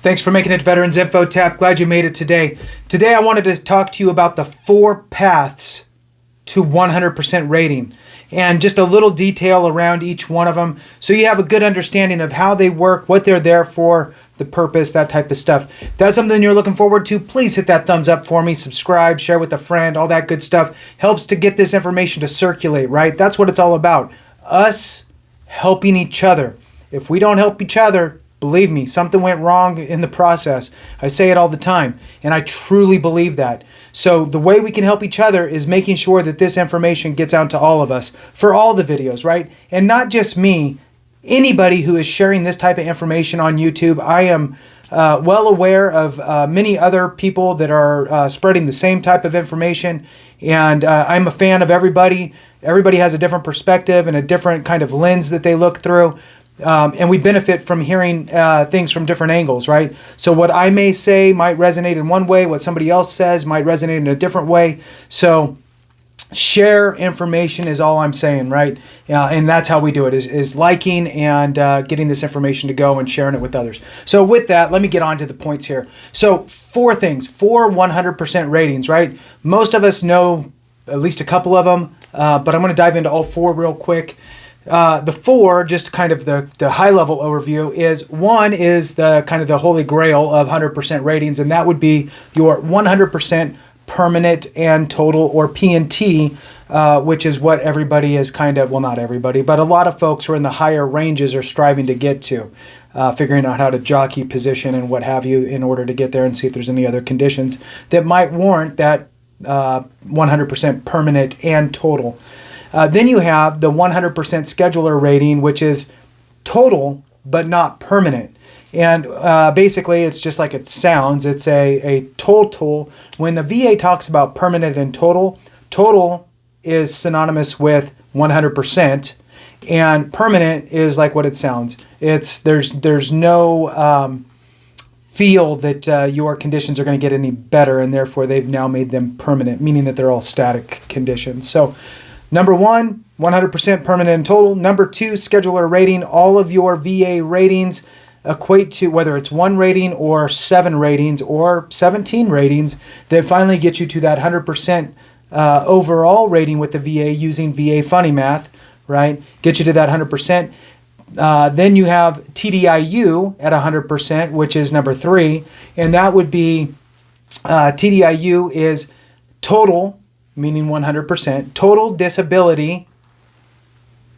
Thanks for making it to Veterans Info Tap. Glad you made it today. Today I wanted to talk to you about the 4 paths to 100% rating and just a little detail around each one of them so you have a good understanding of how they work, what they're there for, the purpose, that type of stuff. If that's something you're looking forward to, please hit that thumbs up for me, subscribe, share with a friend, all that good stuff. Helps to get this information to circulate, right? That's what it's all about. Us helping each other. If we don't help each other, believe me, something went wrong in the process. I say it all the time, and I truly believe that. So the way we can help each other is making sure that this information gets out to all of us for all the videos, right? And not just me, anybody who is sharing this type of information on YouTube. I am well aware of many other people that are spreading the same type of information, and I'm a fan of everybody. Everybody has a different perspective and a different kind of lens that they look through. And we benefit from hearing things from different angles, right? So what I may say might resonate in one way, what somebody else says might resonate in a different way. So share information is all I'm saying, right? And that's how we do it, is liking and getting this information to go and sharing it with others. So with that, let me get on to the points here. So 4 things, 4 100% ratings, right? Most of us know at least a couple of them, but I'm going to dive into all 4 real quick. The 4, just kind of the high level overview, is 1 is the kind of the holy grail of 100% ratings, and that would be your 100% permanent and total, or P&T, which is what everybody is kind of, well, not everybody, but a lot of folks who are in the higher ranges are striving to get to, figuring out how to jockey position and what have you in order to get there and see if there's any other conditions that might warrant that 100% permanent and total. Then you have the 100% scheduler rating, which is total but not permanent. And basically, it's just like it sounds. It's a total. When the VA talks about permanent and total, total is synonymous with 100%, and permanent is like what it sounds. There's no feel that your conditions are going to get any better, and therefore they've now made them permanent, meaning that they're all static conditions. So number 1, 100% permanent and total. Number 2, scheduler rating. All of your VA ratings equate to, whether it's 1 rating or 7 ratings or 17 ratings, that finally get you to that 100% overall rating with the VA using VA funny math, right? Get you to that 100%. Then you have TDIU at 100%, which is number 3. And that would be, TDIU is total, meaning 100%, total disability,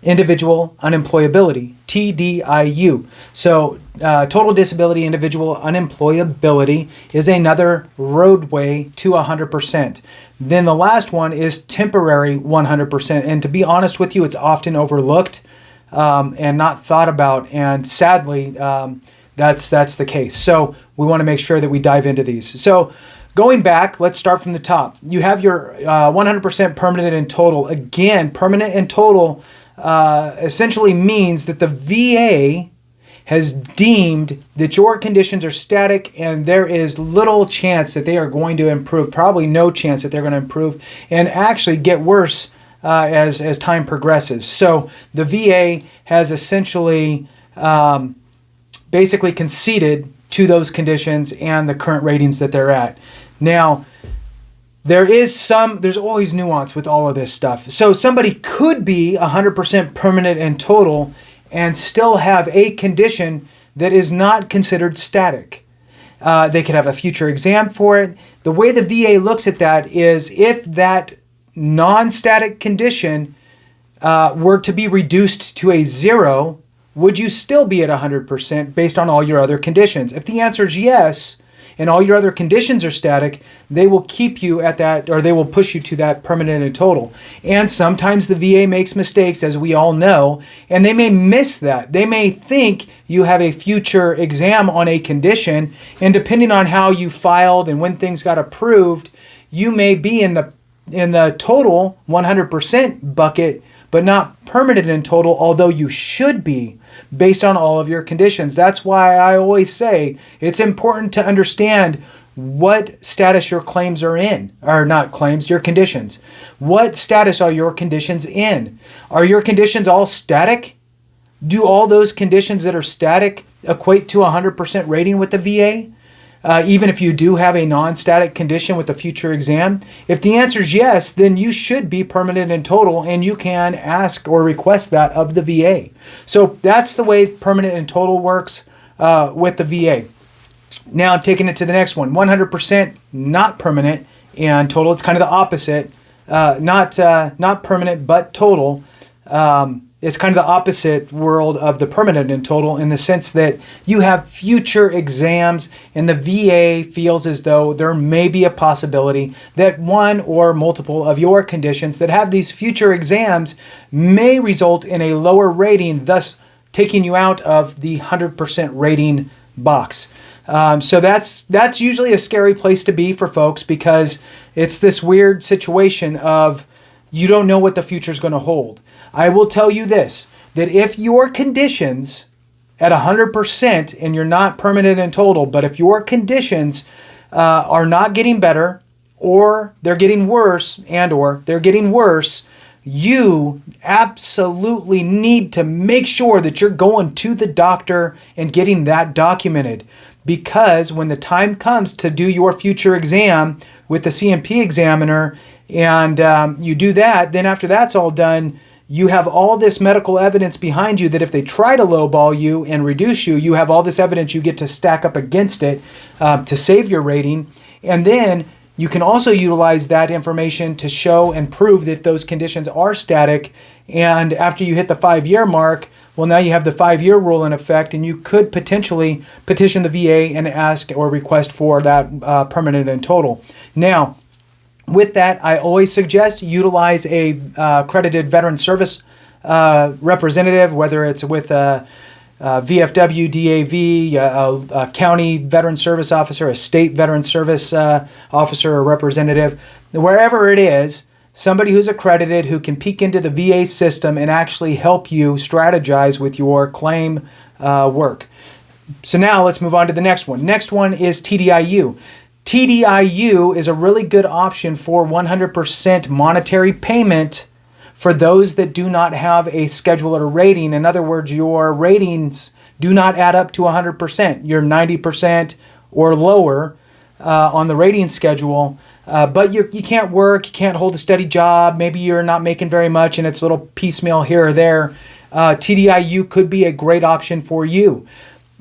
individual unemployability, TDIU. So total disability, individual unemployability is another roadway to 100%. Then the last one is temporary 100%. And to be honest with you, it's often overlooked and not thought about. And sadly, that's the case. So we want to make sure that we dive into these. So going back, let's start from the top. You have your 100% permanent and total. Again, permanent and total essentially means that the VA has deemed that your conditions are static and there is little chance that they are going to improve, probably no chance that they're going to improve, and actually get worse as time progresses. So the VA has essentially basically conceded to those conditions and the current ratings that they're at. Now, there's always nuance with all of this stuff. So somebody could be 100% permanent and total and still have a condition that is not considered static. They could have a future exam for it. The way the VA looks at that is if that non-static condition were to be reduced to a 0, would you still be at 100% based on all your other conditions? If the answer is yes, and all your other conditions are static, they will keep you at that, or they will push you to that permanent and total. And sometimes the VA makes mistakes, as we all know, and they may miss that. They may think you have a future exam on a condition, and depending on how you filed and when things got approved, you may be in the total 100% bucket, but not permanent and total, although you should be based on all of your conditions. That's why I always say it's important to understand what status your claims are in, or not claims, your conditions. What status are your conditions in? Are your conditions all static? Do all those conditions that are static equate to 100% rating with the VA? Even if you do have a non-static condition with a future exam? If the answer is yes, then you should be permanent and total, and you can ask or request that of the VA. So that's the way permanent and total works with the VA. Now taking it to the next one, 100% not permanent and total. It's kind of the opposite. Not permanent but total. It's kind of the opposite world of the permanent and total, in the sense that you have future exams and the VA feels as though there may be a possibility that one or multiple of your conditions that have these future exams may result in a lower rating, thus taking you out of the 100% rating box. So that's usually a scary place to be for folks, because it's this weird situation of you don't know what the future is going to hold. I will tell you this, that if your conditions at 100% and you're not permanent and total, but if your conditions are not getting better, or they're getting worse, you absolutely need to make sure that you're going to the doctor and getting that documented. Because when the time comes to do your future exam with the CMP examiner, and you do that, then after that's all done, you have all this medical evidence behind you that if they try to lowball you and reduce you, you have all this evidence you get to stack up against it to save your rating. And then you can also utilize that information to show and prove that those conditions are static. And after you hit the 5-year mark, well, now you have the 5-year rule in effect, and you could potentially petition the VA and ask or request for that permanent and total. Now, with that, I always suggest utilize a accredited veteran service representative, whether it's with VFW, DAV, a county veteran service officer, a state veteran service officer or representative, wherever it is, somebody who's accredited who can peek into the VA system and actually help you strategize with your claim work. So now let's move on to the next one. Next one is TDIU. TDIU is a really good option for 100% monetary payment for those that do not have a schedule or rating. In other words, your ratings do not add up to 100%. You're 90% or lower on the rating schedule, but you can't work, you can't hold a steady job, maybe you're not making very much and it's a little piecemeal here or there. TDIU could be a great option for you.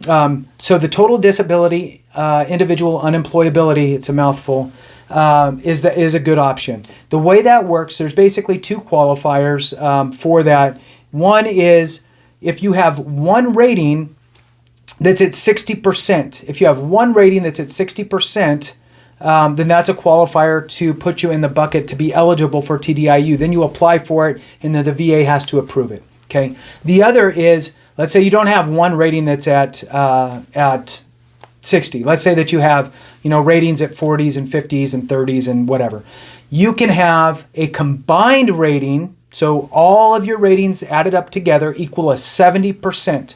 So the total disability, individual unemployability, it's a mouthful, is a good option. The way that works, there's basically two qualifiers for that. One is if you have one rating that's at 60%. If you have one rating that's at 60%, then that's a qualifier to put you in the bucket to be eligible for TDIU. Then you apply for it, and then the VA has to approve it. Okay. The other is, let's say you don't have one rating that's at 60. Let's say that you have, ratings at 40s and 50s and 30s and whatever. You can have a combined rating, so all of your ratings added up together equal a 70%.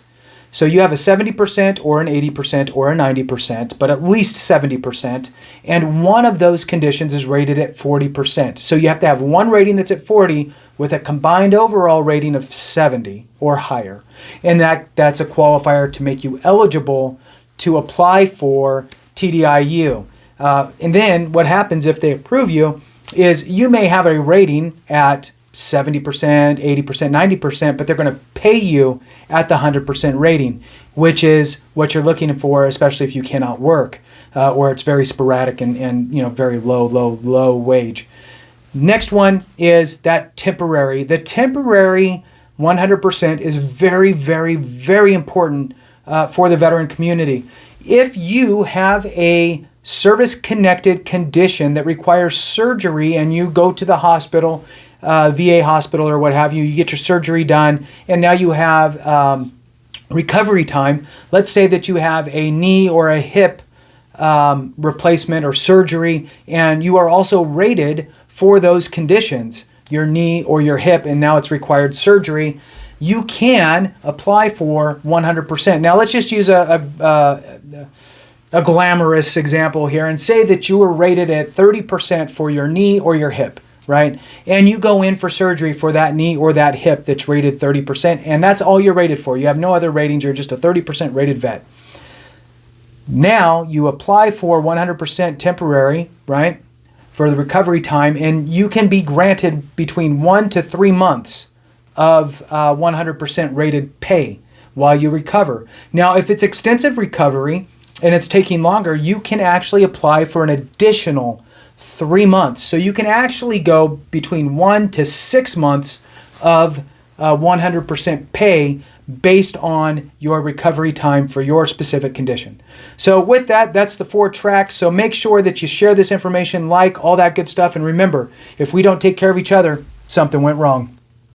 So you have a 70% or an 80% or a 90%, but at least 70. And one of those conditions is rated at 40%. So you have to have one rating that's at 40 with a combined overall rating of 70 or higher. And that's a qualifier to make you eligible to apply for TDIU. And then what happens if they approve you is you may have a rating at 70%, 80%, 90%, but they're going to pay you at the 100% rating, which is what you're looking for, especially if you cannot work or it's very sporadic and very low wage. Next one is that temporary. The temporary 100% is very, very, very important for the veteran community. If you have a service-connected condition that requires surgery and you go to the hospital, VA hospital or what have you, you get your surgery done, and now you have recovery time. Let's say that you have a knee or a hip replacement or surgery, and you are also rated for those conditions, your knee or your hip, and now it's required surgery. You can apply for 100%. Now let's just use a glamorous example here and say that you were rated at 30% for your knee or your hip. right? And you go in for surgery for that knee or that hip that's rated 30%, and that's all you're rated for. You have no other ratings. You're just a 30% rated vet. Now you apply for 100% temporary, right, for the recovery time, and you can be granted between 1 to 3 months of 100% rated pay while you recover. Now, if it's extensive recovery and it's taking longer, you can actually apply for an additional 3 months. So you can actually go between 1 to 6 months of 100% pay based on your recovery time for your specific condition. So with that, that's the 4 tracks. So make sure that you share this information, like all that good stuff. And remember, if we don't take care of each other, something went wrong.